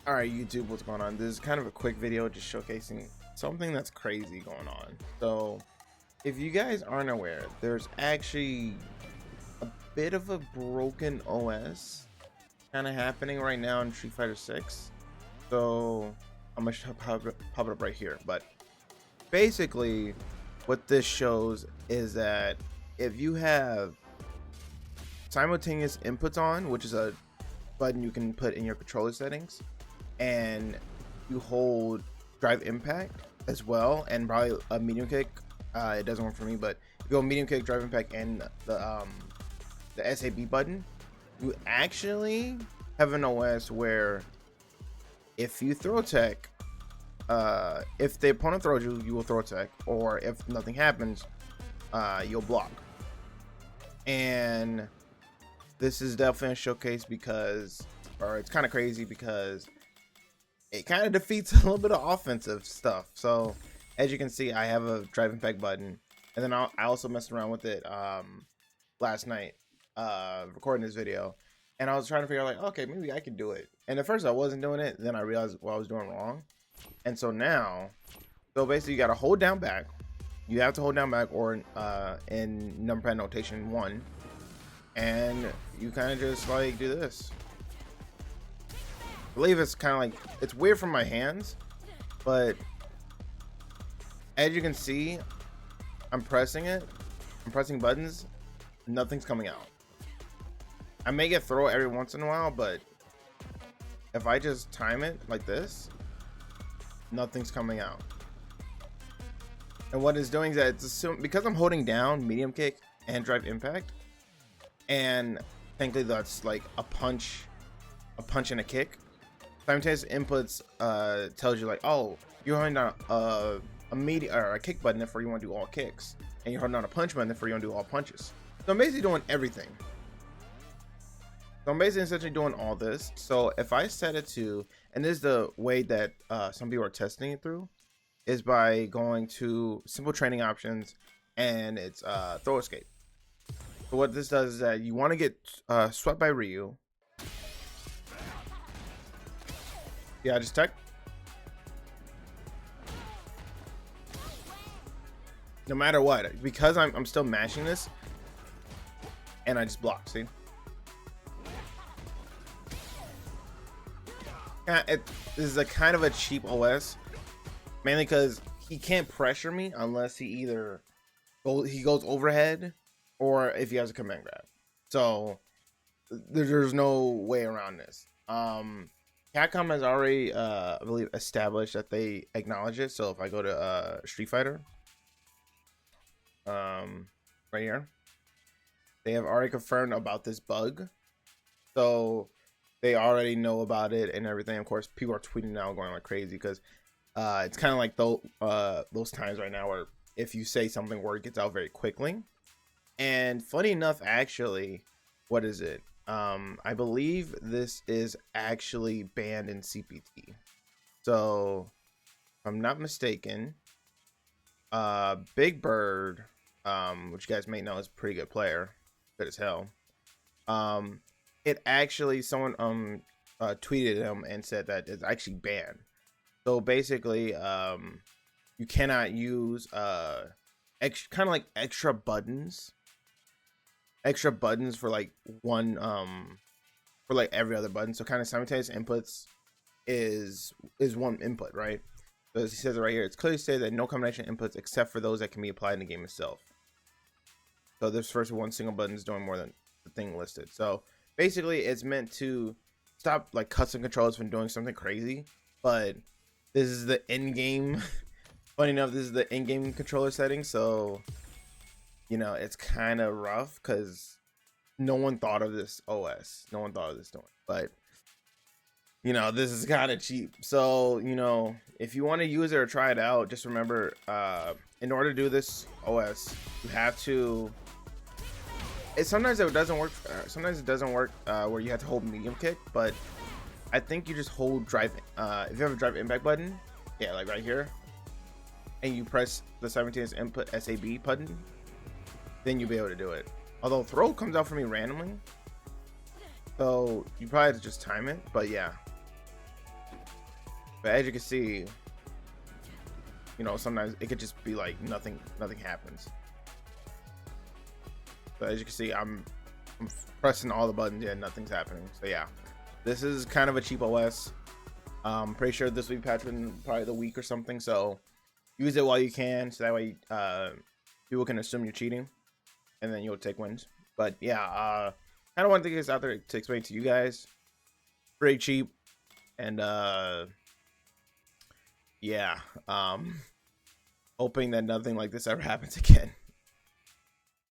All right, YouTube, what's going on? This is kind of a quick video just showcasing something that's crazy going on. So, if you guys aren't aware, there's actually a bit of a broken OS kind of happening right now in Street Fighter 6. So, I'm gonna pop it up right here. But basically, what this shows is that if you have simultaneous inputs on, which is a button you can put in your controller settings, and you hold drive impact as well, and probably a medium kick, it doesn't work for me, but if you go medium kick, drive impact, and the SAB button, you actually have an OS where if you throw tech, if the opponent throws you, you will throw tech, or if nothing happens, you'll block. And this is definitely a showcase because, or it's kind of crazy because it kind of defeats a little bit of offensive stuff. So as you can see, I have a drive impact button, and then I also messed around with it last night recording this video, and I was trying to figure out, like, okay, maybe I could do it. And at first I wasn't doing it, then I realized what I was doing wrong. And so now, so basically you got to hold down back, you have to hold down back, or in number pad notation 1, and you kind of just like do this. I believe it's kind of like, it's weird from my hands, but as you can see, I'm pressing buttons, nothing's coming out. I may get throw every once in a while, but if I just time it like this, nothing's coming out. And what it's doing is that it's because I'm holding down medium kick and drive impact, and thankfully that's like a punch and a kick. Simultaneous inputs tells you, like, oh, you're holding down a medium or a kick button, therefore you want to do all kicks, and you're holding down a punch button, therefore you want to do all punches. So I'm basically doing everything. So I'm basically essentially doing all this. So if I set it to, and this is the way that some people are testing it through, is by going to simple training options, and it's throw escape. So what this does is that you want to get swept by Ryu. Yeah, just tech. No matter what, because I'm still mashing this, and I just block. See, this is a kind of a cheap OS, mainly because he can't pressure me unless he either goes overhead, or if he has a command grab. So there's no way around this. Capcom has already, I believe, established that they acknowledge it. So if I go to Street Fighter, right here, they have already confirmed about this bug. So they already know about it and everything. Of course, people are tweeting now, going like crazy, because it's kind of like those times right now where if you say something, word gets out very quickly. And funny enough, actually, what is it? I believe this is actually banned in CPT. So, if I'm not mistaken, Big Bird, which you guys may know is a pretty good player, good as hell. It actually, someone tweeted him and said that it's actually banned. So basically, you cannot use kind of like extra buttons for like one for like every other button. So kind of simultaneous inputs is one input, right? So as he says it right here, it's clearly stated that no combination inputs except for those that can be applied in the game itself. So this first one single button is doing more than the thing listed. So basically it's meant to stop like custom controllers from doing something crazy, but this is the in-game funny enough, this is the in-game controller setting, so you know, it's kind of rough because no one thought of this OS. No one thought of this doing. But, you know, this is kind of cheap. So, you know, if you want to use it or try it out, just remember, in order to do this OS, you have to... Sometimes it doesn't work. Sometimes it doesn't work where you have to hold medium kick. But I think you just hold drive... if you have a drive impact button, yeah, like right here, and you press the simultaneous input SAB button, then you'll be able to do it. Although throw comes out for me randomly, so you probably have to just time it. But yeah, But as you can see, you know, sometimes it could just be like nothing happens. But as you can see, I'm pressing all the buttons, yeah, nothing's happening. So yeah, this is kind of a cheap OS. I'm pretty sure this will be patched in probably the week or something. So use it while you can, so that way people can assume you're cheating, and then you'll take wins. But yeah, kind of want to get this out there to explain to you guys. Pretty cheap, and yeah, hoping that nothing like this ever happens again.